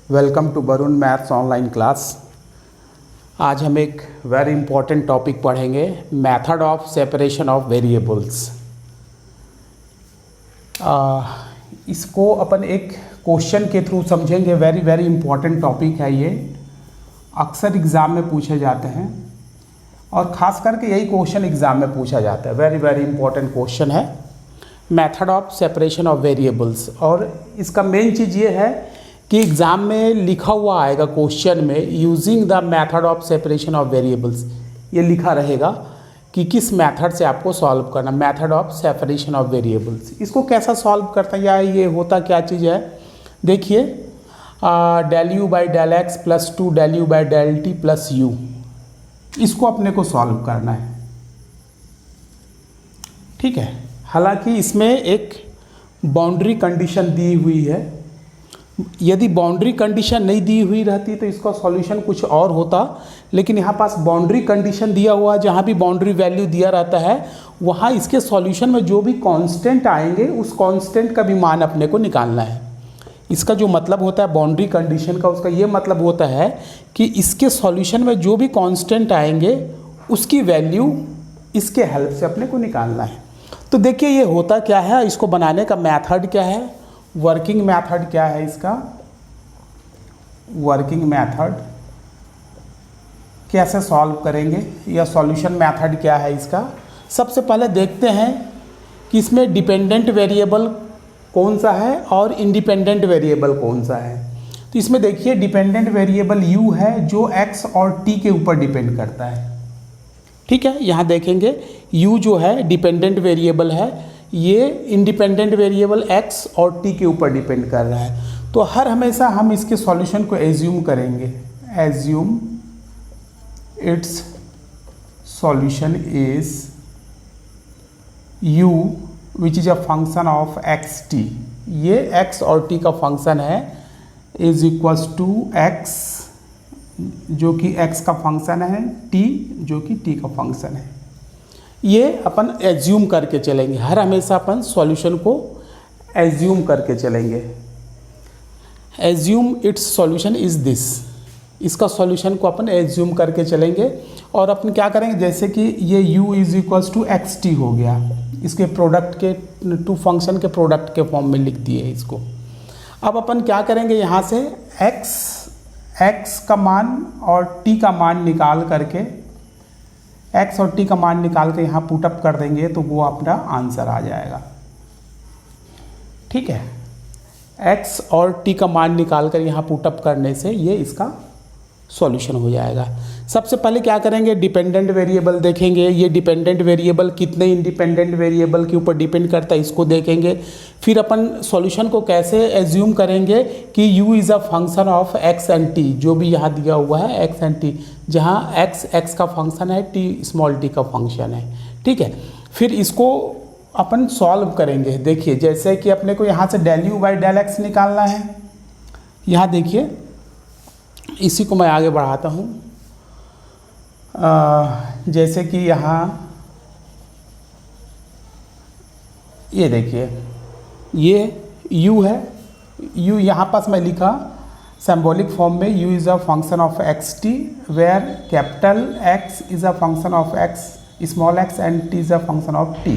Welcome to Varun maths online class. आज हम एक वेरी इंपॉर्टेंट टॉपिक पढ़ेंगे, method of separation of variables. इसको अपन एक क्वेश्चन के थ्रू समझेंगे। वेरी वेरी इंपॉर्टेंट टॉपिक है ये, अक्सर एग्ज़ाम में पूछे जाते हैं और ख़ास करके यही क्वेश्चन एग्ज़ाम में पूछा जाता है। वेरी वेरी इंपॉर्टेंट क्वेश्चन है, method of separation of variables. और इसका मेन चीज़ ये है कि एग्ज़ाम में लिखा हुआ आएगा क्वेश्चन में, using the method of separation of variables. ये लिखा रहेगा कि किस मेथड से आपको सॉल्व करना, method of separation of variables. इसको कैसा सॉल्व करता है या ये होता क्या चीज़ है, देखिए। Del u by del x plus 2 del u by del t plus u, इसको अपने को सॉल्व करना है, ठीक है। हालांकि इसमें एक बाउंड्री कंडीशन दी हुई है। यदि बाउंड्री कंडीशन नहीं दी हुई रहती तो इसका सॉल्यूशन कुछ और होता, लेकिन यहाँ पास बाउंड्री कंडीशन दिया हुआ है। जहाँ भी बाउंड्री वैल्यू दिया रहता है वहाँ इसके सॉल्यूशन में जो भी कांस्टेंट आएंगे उस कांस्टेंट का भी मान अपने को निकालना है। इसका जो मतलब होता है बाउंड्री कंडीशन का, उसका ये मतलब होता है कि इसके सॉल्यूशन में जो भी कांस्टेंट आएंगे उसकी वैल्यू इसके हेल्प से अपने को निकालना है। तो देखिए ये होता क्या है, इसको बनाने का मेथड क्या है, वर्किंग मेथड क्या है इसका, वर्किंग मेथड कैसे सॉल्व करेंगे या सॉल्यूशन मेथड क्या है इसका। सबसे पहले देखते हैं कि इसमें डिपेंडेंट वेरिएबल कौन सा है और इंडिपेंडेंट वेरिएबल कौन सा है। तो इसमें देखिए डिपेंडेंट वेरिएबल u है जो x और t के ऊपर डिपेंड करता है, ठीक है। यहाँ देखेंगे u जो है डिपेंडेंट वेरिएबल है, ये इंडिपेंडेंट वेरिएबल x और t के ऊपर डिपेंड कर रहा है। तो हर हमेशा हम इसके सॉल्यूशन को एज्यूम करेंगे, assume it's solution is u which is a function of x T. ये x और t का फंक्शन है, इज इक्वल्स टू x जो कि x का फंक्शन है, t जो कि t का फंक्शन है। ये अपन एज्यूम करके चलेंगे, हर हमेशा अपन सॉल्यूशन को एज्यूम करके चलेंगे। Assume it's solution is this, इसका सॉल्यूशन को अपन एज्यूम करके चलेंगे। और अपन क्या करेंगे, जैसे कि ये u is equals to x t हो गया, इसके प्रोडक्ट के टू फंक्शन के प्रोडक्ट के फॉर्म में लिख दिए इसको। अब अपन क्या करेंगे, यहाँ से x का मान और t का मान निकाल करके, x और t का मान निकाल के यहाँ पुटअप कर देंगे तो वो अपना आंसर आ जाएगा, ठीक है। x और t का मान निकाल कर यहाँ पुटअप करने से ये इसका सॉल्यूशन हो जाएगा। सबसे पहले क्या करेंगे, डिपेंडेंट वेरिएबल देखेंगे, ये डिपेंडेंट वेरिएबल कितने इंडिपेंडेंट वेरिएबल के ऊपर डिपेंड करता है इसको देखेंगे। फिर अपन सॉल्यूशन को कैसे एज्यूम करेंगे कि u is a function of x and t, जो भी यहाँ दिया हुआ है x एंड t, जहाँ x का फंक्शन है, t स्मॉल t का फंक्शन है, ठीक है। फिर इसको अपन सॉल्व करेंगे। देखिए जैसे कि अपने को यहाँ से del u by del x निकालना है। यहाँ देखिए इसी को मैं आगे बढ़ाता हूँ। जैसे कि यहाँ ये देखिए ये u है, u यहाँ पास मैं लिखा सिंबॉलिक फॉर्म में, u is a function of x t where capital x is a function of x small x and t is a function of t।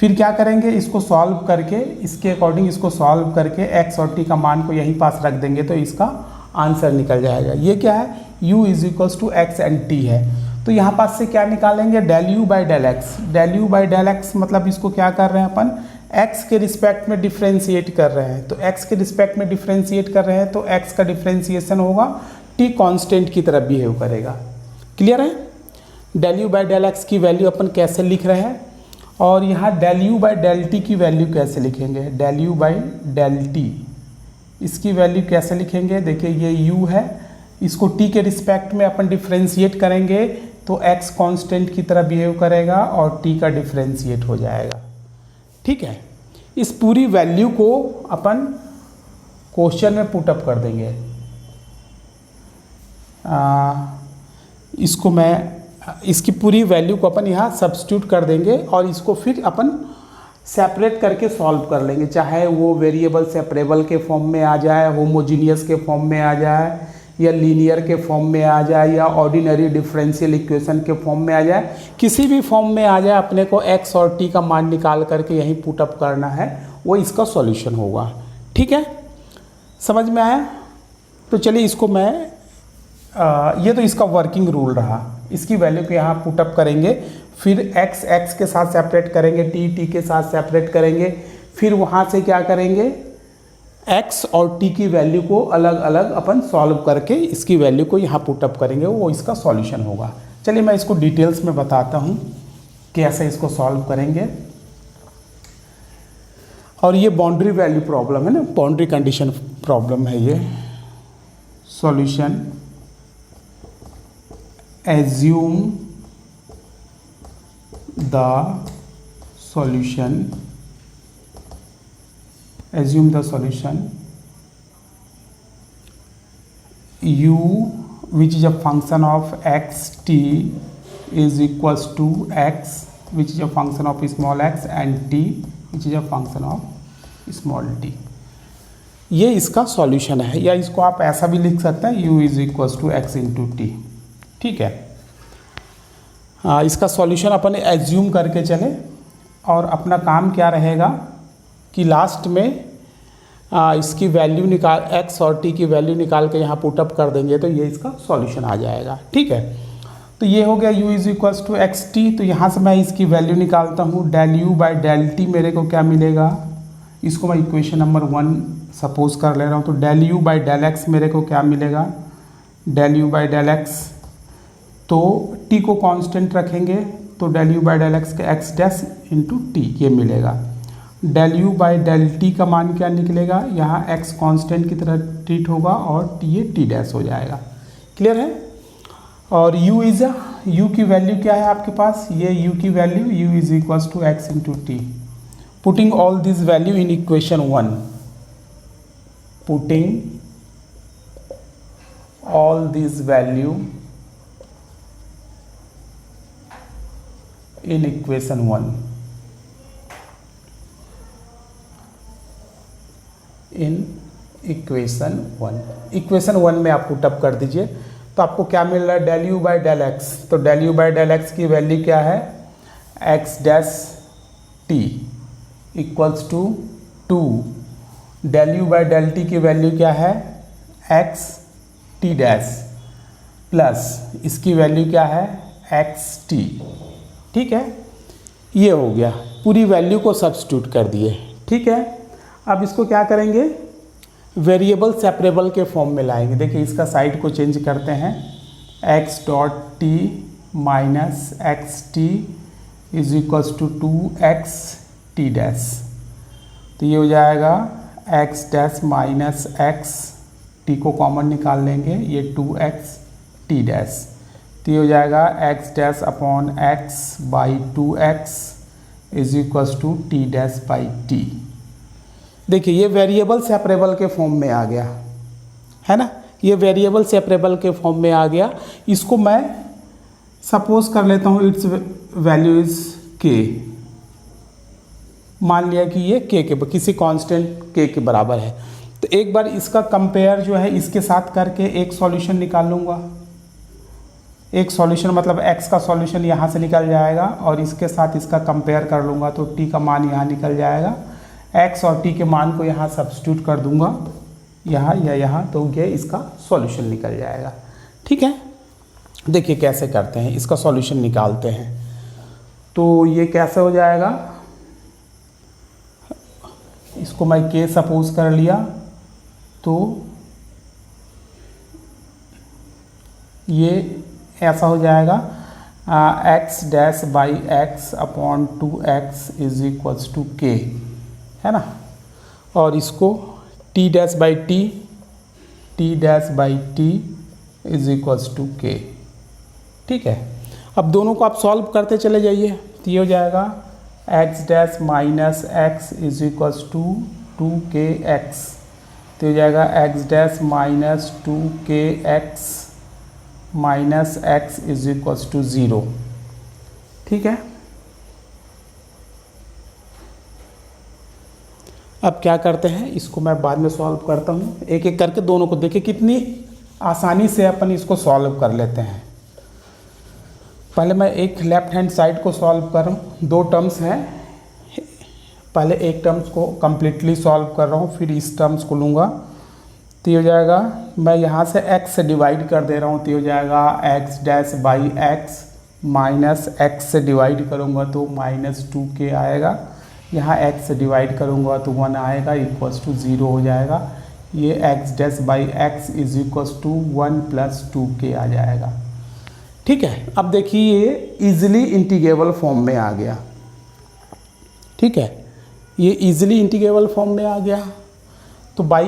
फिर क्या करेंगे, इसको सॉल्व करके, इसके अकॉर्डिंग इसको सॉल्व करके x और t का मान को यहीं पास रख देंगे तो इसका आंसर निकल जाएगा। ये क्या है, u is equals to x and t है। तो यहाँ पास से क्या निकालेंगे, del u by del x. Del u by del x मतलब इसको क्या कर रहे हैं अपन, x के रिस्पेक्ट में डिफ्रेंशिएट कर रहे हैं। तो x के रिस्पेक्ट में डिफ्रेंशिएट कर रहे हैं तो x का डिफ्रेंशिएशन होगा, t कांस्टेंट की तरफ बिहेव करेगा। क्लियर है। Del u by del x की वैल्यू अपन कैसे लिख रहे हैं, और यहाँ del u by del t की वैल्यू कैसे लिखेंगे, del u by del t इसकी वैल्यू कैसे लिखेंगे। देखिए ये u है, इसको t के रिस्पेक्ट में अपन डिफ्रेंशिएट करेंगे तो x कांस्टेंट की तरह बिहेव kरेगा और t का डिफ्रेंशिएट हो जाएगा, ठीक है। इस पूरी वैल्यू को अपन क्वेश्चन में पुटअप कर देंगे। इसको मैं इसकी पूरी वैल्यू को अपन यहाँ सब्स्टिट्यूट कर देंगे और इसको फिर अपन सेपरेट करके सॉल्व कर लेंगे, चाहे वो वेरिएबल सेपरेबल के फॉर्म में आ जाए, होमोजीनियस के फॉर्म में आ जाए, या लीनियर के फॉर्म में आ जाए, या ऑर्डिनरी डिफरेंशियल इक्वेशन के फॉर्म में आ जाए, किसी भी फॉर्म में आ जाए, अपने को x और t का मान निकाल करके यहीं पुटअप करना है, वो इसका सॉल्यूशन होगा। ठीक है, समझ में आया? तो चलिए इसको मैं ये तो इसका वर्किंग रूल रहा, इसकी वैल्यू को यहाँ पुटअप करेंगे, फिर x के साथ सेपरेट करेंगे, t के साथ सेपरेट करेंगे, फिर वहाँ से क्या करेंगे, x और t की वैल्यू को अलग अलग अपन सॉल्व करके इसकी वैल्यू को यहाँ पुटअप करेंगे, वो इसका सॉल्यूशन होगा। चलिए मैं इसको डिटेल्स में बताता हूँ कैसे इसको सॉल्व करेंगे। और ये बाउंड्री वैल्यू प्रॉब्लम है ना, बाउंड्री कंडीशन प्रॉब्लम है ये। Solution, assume the solution u which is a function of xt is equals to x which is a function of small x and t which is a function of small t। ये इसका solution है, या इसको आप ऐसा भी लिख सकते हैं u is equals to x into t. ठीक है, इसका सॉल्यूशन अपन एज्यूम करके चले, और अपना काम क्या रहेगा कि लास्ट में इसकी वैल्यू निकाल, x और t की वैल्यू निकाल के यहाँ पुटअप कर देंगे तो ये इसका सॉल्यूशन आ जाएगा। ठीक है, तो ये हो गया u is equals to x t. तो यहाँ से मैं इसकी वैल्यू निकालता हूँ, del u by del t मेरे को क्या मिलेगा, इसको मैं इक्वेशन नंबर 1 सपोज कर ले रहा हूँ। तो del u by del x मेरे को क्या मिलेगा, del u by del x, तो t को कांस्टेंट रखेंगे तो del u by del x के एक्स डैश इंटू टी ये मिलेगा। Del u by del t का मान क्या निकलेगा, यहाँ x कांस्टेंट की तरह ट्रीट होगा और t ये t डैश हो जाएगा। क्लियर है? और u इज u की वैल्यू क्या है आपके पास, ये u की value u is equals to x into t. Putting all this value in equation 1, putting all this value in equation 1, in equation 1, equation 1 में आप पुटअप कर दीजिए तो आपको क्या मिल रहा है, del u by del x. तो del u by del x की वैल्यू क्या है, x dash t equals to 2, del u by del t की वैल्यू क्या है, एक्स टी डैश प्लस इसकी वैल्यू क्या है, एक्स टी। ठीक है, ये हो गया, पूरी वैल्यू को सब्स्टिट्यूट कर दिए। ठीक है, अब इसको क्या करेंगे, वेरिएबल सेपरेबल के फॉर्म में लाएंगे। देखिए इसका साइड को चेंज करते हैं, x dot t minus x t is equals to 2x t dash. तो ये हो जाएगा x dash minus x, t को कॉमन निकाल लेंगे, ये 2x टी डैश। तो ये हो जाएगा x dash upon x by 2x is equals to t dash by t. देखिए ये वेरिएबल सेपरेबल के फॉर्म में आ गया है ना, ये वेरिएबल सेपरेबल के फॉर्म में आ गया। इसको मैं सपोज कर लेता हूँ इट्स वैल्यू इज k, मान लिया कि ये k के किसी कांस्टेंट k के बराबर है। तो एक बार इसका कंपेयर जो है इसके साथ करके एक सॉल्यूशन निकाल लूँगा। एक सॉल्यूशन मतलब x का सॉल्यूशन यहाँ से निकल जाएगा और इसके साथ इसका कंपेयर कर लूँगा तो t का मान यहाँ निकल जाएगा। x और t के मान को यहाँ सब्स्टिट्यूट कर दूँगा, यहाँ या यहाँ, तो ये इसका सॉल्यूशन निकल जाएगा। ठीक है, देखिए कैसे करते हैं, इसका सॉल्यूशन निकालते हैं। तो ये कैसे हो जाएगा, इसको मैं k सपोज कर लिया तो ये ऐसा हो जाएगा x dash by x upon 2x is equals to k, है ना। और इसको t dash by t dash by t is equals to k। ठीक है, अब दोनों को आप सॉल्व करते चले जाइए। तो ये हो जाएगा x dash minus x is equals to 2kx। तो हो जाएगा x dash minus 2kx minus x is equals to 0। ठीक है, अब क्या करते हैं, इसको मैं बाद में सॉल्व करता हूँ, एक एक करके दोनों को देखिए कितनी आसानी से अपन इसको सॉल्व कर लेते हैं। पहले मैं एक लेफ्ट हैंड साइड को सॉल्व करूँ, दो टर्म्स हैं, पहले एक टर्म्स को कम्प्लीटली सॉल्व कर रहा हूँ, फिर इस टर्म्स को लूँगा। तो ये हो जाएगा, मैं यहाँ से x से डिवाइड कर दे रहा हूँ, तो ये हो जाएगा x dash by x minus x से डिवाइड करूँगा तो -2k आएगा, यहाँ x से डिवाइड करूँगा तो 1 आएगा, इक्वल्स टू 0 हो जाएगा। ये x dash by x is equals to 1 + 2k आ जाएगा। ठीक है, अब देखिए ये ईजिली इंटीग्रेबल फॉर्म में आ गया। ठीक है, ये ईजिली इंटीग्रेबल फॉर्म में आ गया। तो बाई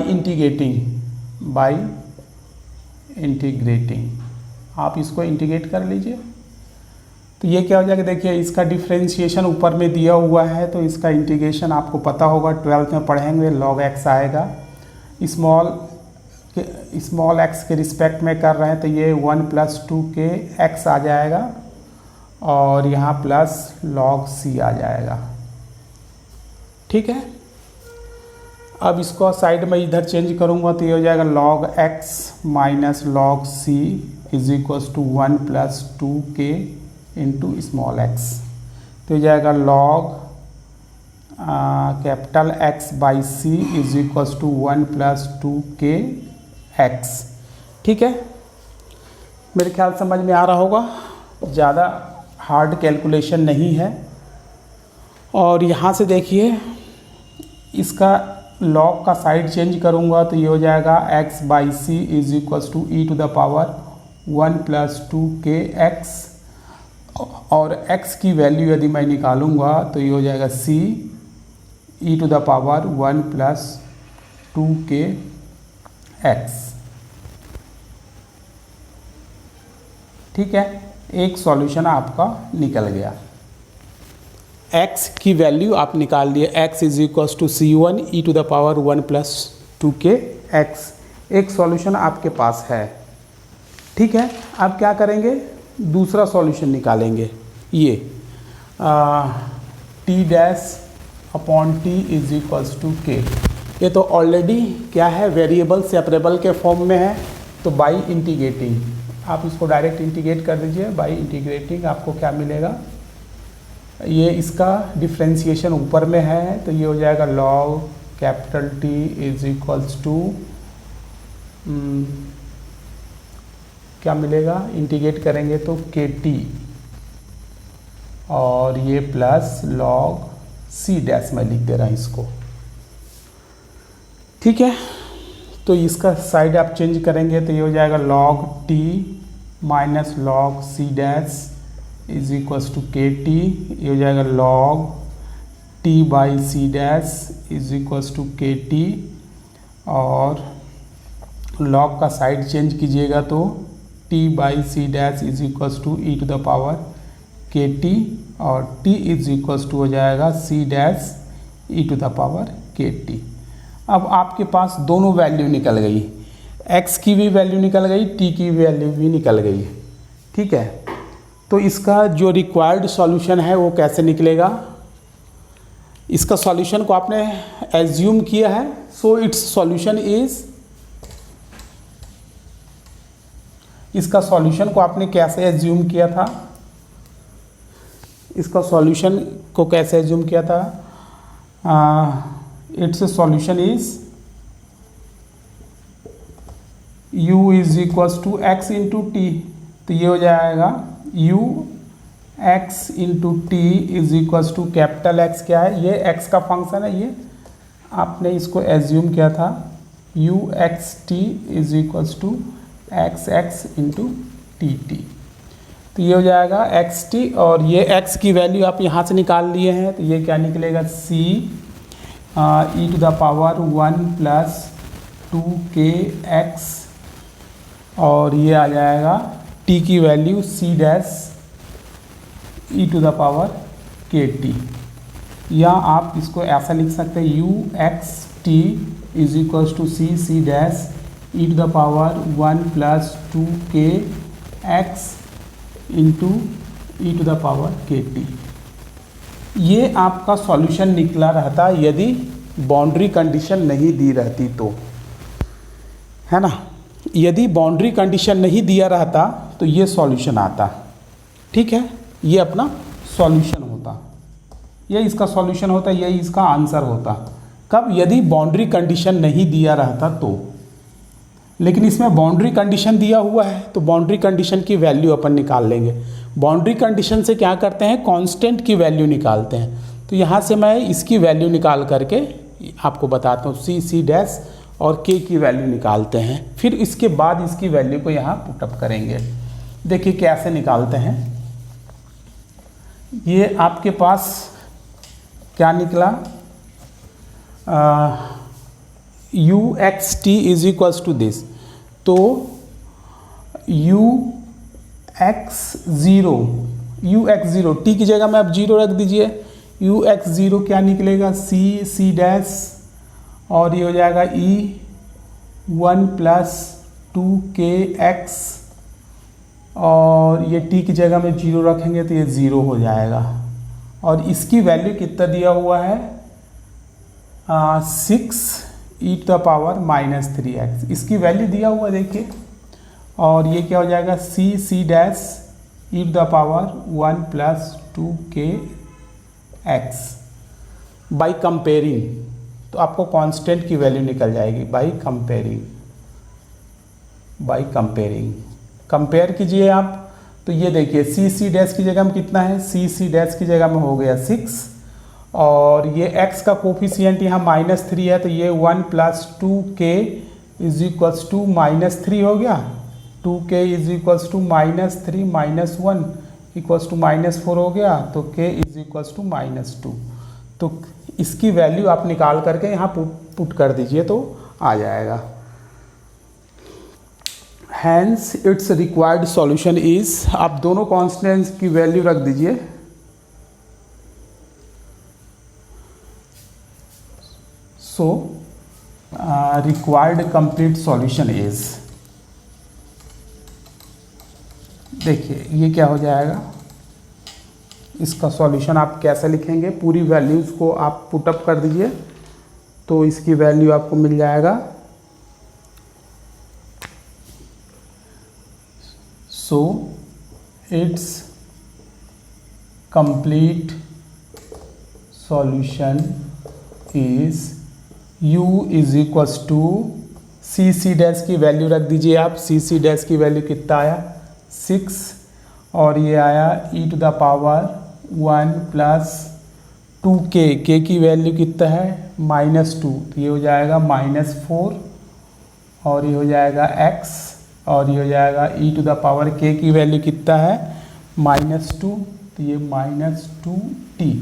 इंटीग्रेटिंग आप इसको इंटीग्रेट कर लीजिए, तो ये क्या हो जाएगा, देखिए इसका डिफ्रेंशिएशन ऊपर में दिया हुआ है, तो इसका इंटीग्रेशन आपको पता होगा, 12th में पढ़ेंगे, log x आएगा। स्मॉल x के रिस्पेक्ट में कर रहे हैं तो ये 1 + 2k x आ जाएगा, और यहाँ प्लस log c आ जाएगा। ठीक है, अब इसको साइड में इधर चेंज करूँगा तो ये हो जाएगा log x minus log c is equals to 1 + 2k into small x। तो हो जाएगा log capital X by c is equals to 1 + 2k x। ठीक है, मेरे ख्याल समझ में आ रहा होगा, ज़्यादा हार्ड कैलकुलेशन नहीं है। और यहाँ से देखिए इसका log का साइड चेंज करूँगा तो ये हो जाएगा x by c is equals to e to the power 1 + 2k x, और x की वैल्यू यदि मैं निकालूंगा तो ये हो जाएगा c e to the power 1 + 2k x। ठीक है, एक सॉल्यूशन आपका निकल गया। x की वैल्यू आप निकाल दिए, x is equals to c1 e to the power 1 + 2k x, एक सॉल्यूशन आपके पास है। ठीक है, अब क्या करेंगे, दूसरा सॉल्यूशन निकालेंगे। ये t dash upon t is equals to k, ये तो ऑलरेडी क्या है, वेरिएबल सेपरेबल के फॉर्म में है, तो बाई इंटीग्रेटिंग आप इसको डायरेक्ट इंटीग्रेट कर दीजिए। बाई इंटीग्रेटिंग आपको क्या मिलेगा, ये इसका डिफ्रेंशिएशन ऊपर में है, तो ये हो जाएगा log capital T is equals to क्या मिलेगा, इंटीग्रेट करेंगे तो kt, और ये प्लस log c डैश में लिख दे रहा हूँ इसको। ठीक है, तो इसका साइड आप चेंज करेंगे तो ये हो जाएगा log t minus log c dash is equals to kt, ये हो जाएगा log t by c dash is equals to kt, और log का साइड चेंज कीजिएगा तो t by c dash is equals to e to the power kt, और t is equals to हो जाएगा c dash e to the power kt। अब आपके पास दोनों वैल्यू निकल गई, x की भी वैल्यू निकल गई, t की वैल्यू भी निकल गई। ठीक है, तो इसका जो रिक्वायर्ड सॉल्यूशन है वो कैसे निकलेगा, इसका सॉल्यूशन को आपने एज्यूम किया है, सो इट्स सॉल्यूशन इज, इसका सॉल्यूशन को आपने कैसे एज्यूम किया था, इसका सॉल्यूशन को कैसे एज्यूम किया था, it's solution is u is equals to x into t, तो ये हो जाएगा u x into t is equals to capital X क्या है, ये x का फंक्शन है, ये आपने इसको एज्यूम किया था u x t is equals to x x into t t, तो ये हो जाएगा एक्स टी, और ये x की वैल्यू आप यहाँ से निकाल लिए हैं, तो ये क्या निकलेगा c e to the power 1 + 2k x, और ये आ जाएगा t की value c dash e to the power k t, या आप इसको ऐसा लिख सकते हैं u x t is equals to c dash e to the power 1 + 2k x into e to the power k t. ये आपका सॉल्यूशन निकला रहता यदि बाउंड्री कंडीशन नहीं दी रहती तो, है ना। यदि बाउंड्री कंडीशन नहीं दिया रहता तो ये सॉल्यूशन आता, ठीक है, ये अपना सॉल्यूशन होता, ये इसका सॉल्यूशन होता, यही इसका आंसर होता। कब? यदि बाउंड्री कंडीशन नहीं दिया रहता तो। लेकिन इसमें बाउंड्री कंडीशन दिया हुआ है तो बाउंड्री कंडीशन की वैल्यू अपन निकाल लेंगे। बाउंड्री कंडीशन से क्या करते हैं, कांस्टेंट की वैल्यू निकालते हैं। तो यहाँ से मैं इसकी वैल्यू निकाल करके आपको बताता हूँ, सी डैश और के की वैल्यू निकालते हैं, फिर इसके बाद इसकी वैल्यू को यहाँ पुटअप करेंगे। देखिए कैसे निकालते हैं। ये आपके पास क्या निकला, u x t is equals to this, तो यू एक्स ज़ीरो टी की जगह में आप जीरो रख दीजिए, यू एक्स ज़ीरो क्या निकलेगा, सी डैश और ये हो जाएगा ई 1 + 2kx, और ये टी की जगह में जीरो रखेंगे तो ये ज़ीरो हो जाएगा। और इसकी वैल्यू कितना दिया हुआ है, 6e⁻³ इसकी वैल्यू दिया हुआ देखिए। और ये क्या हो जाएगा, C dash e⁻1 + 2kx by comparing, तो आपको कांस्टेंट की वैल्यू निकल जाएगी बाई कंपेयरिंग। कंपेयर कीजिए आप, तो ये देखिए सी डैश की जगह में कितना है, सी डैश की जगह में हो गया 6, और ये x का कोफिशिएंट यहाँ -3 है, तो ये 1 + 2k इज इक्वल्स टू -3 हो गया, 2k is equals to -3 - 1 equals to -4 हो गया, तो k इज इक्वल्स टू -2। तो इसकी वैल्यू आप निकाल करके यहाँ पुट कर दीजिए तो आ जाएगा। Hence it's required solution is, आप दोनों कॉन्स्टेंट्स की वैल्यू रख दीजिए। So required complete solution is, देखिए ये क्या हो जाएगा, इसका सॉल्यूशन आप कैसे लिखेंगे, पूरी वैल्यूज़ को आप पुटअप कर दीजिए तो इसकी वैल्यू आपको मिल जाएगा। So it's complete solution is u is equals to c dash की वैल्यू रख दीजिए आप, सी डैश की वैल्यू कितना आया 6, और ये आया e⁻1 + 2k, k की वैल्यू कितना है -2, तो ये हो जाएगा -4, और ये हो जाएगा x, और ये हो जाएगा e⁻k की वैल्यू कितना है -2, तो ये -2t,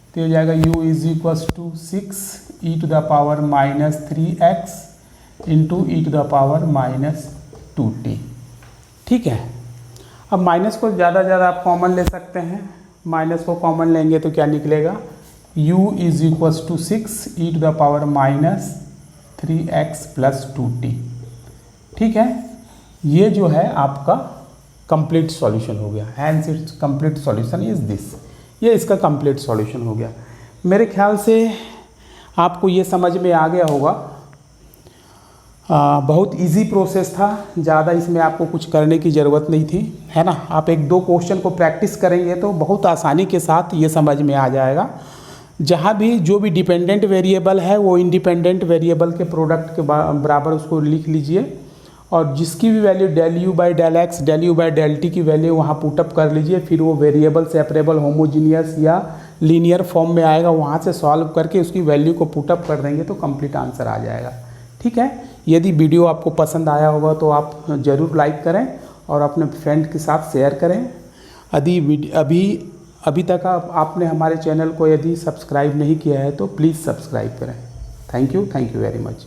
तो ये हो जाएगा u is equals to 6 e⁻³ into e⁻²t, ठीक है। अब माइनस को ज़्यादा आप कॉमन ले सकते हैं, माइनस को कॉमन लेंगे तो क्या निकलेगा, u is equals to 6 e⁻³ + 2t, ठीक है। ये जो है आपका कंप्लीट सॉल्यूशन हो गया। Hence it's complete solution is this, ये इसका कंप्लीट सॉल्यूशन हो गया। मेरे ख्याल से आपको ये समझ में आ गया होगा। बहुत इजी प्रोसेस था, ज़्यादा इसमें आपको कुछ करने की ज़रूरत नहीं थी, है ना। आप 1-2 क्वेश्चन को प्रैक्टिस करेंगे तो बहुत आसानी के साथ ये समझ में आ जाएगा। जहाँ भी जो भी डिपेंडेंट वेरिएबल है वो इंडिपेंडेंट वेरिएबल के प्रोडक्ट के बराबर उसको लिख लीजिए, और जिसकी भी वैल्यू ∂u/∂x ∂u/∂t की वैल्यू वहाँ पुटअप कर लीजिए, फिर वो वेरिएबल सेपरेबल होमोजीनियस या लीनियर फॉर्म में आएगा, वहाँ से सॉल्व करके उसकी वैल्यू को पुटअप कर देंगे तो कंप्लीट आंसर आ जाएगा, ठीक है। यदि वीडियो आपको पसंद आया होगा तो आप ज़रूर लाइक करें और अपने फ्रेंड के साथ शेयर करें। अभी तक आपने हमारे चैनल को यदि सब्सक्राइब नहीं किया है तो प्लीज़ सब्सक्राइब करें। Thank you very much.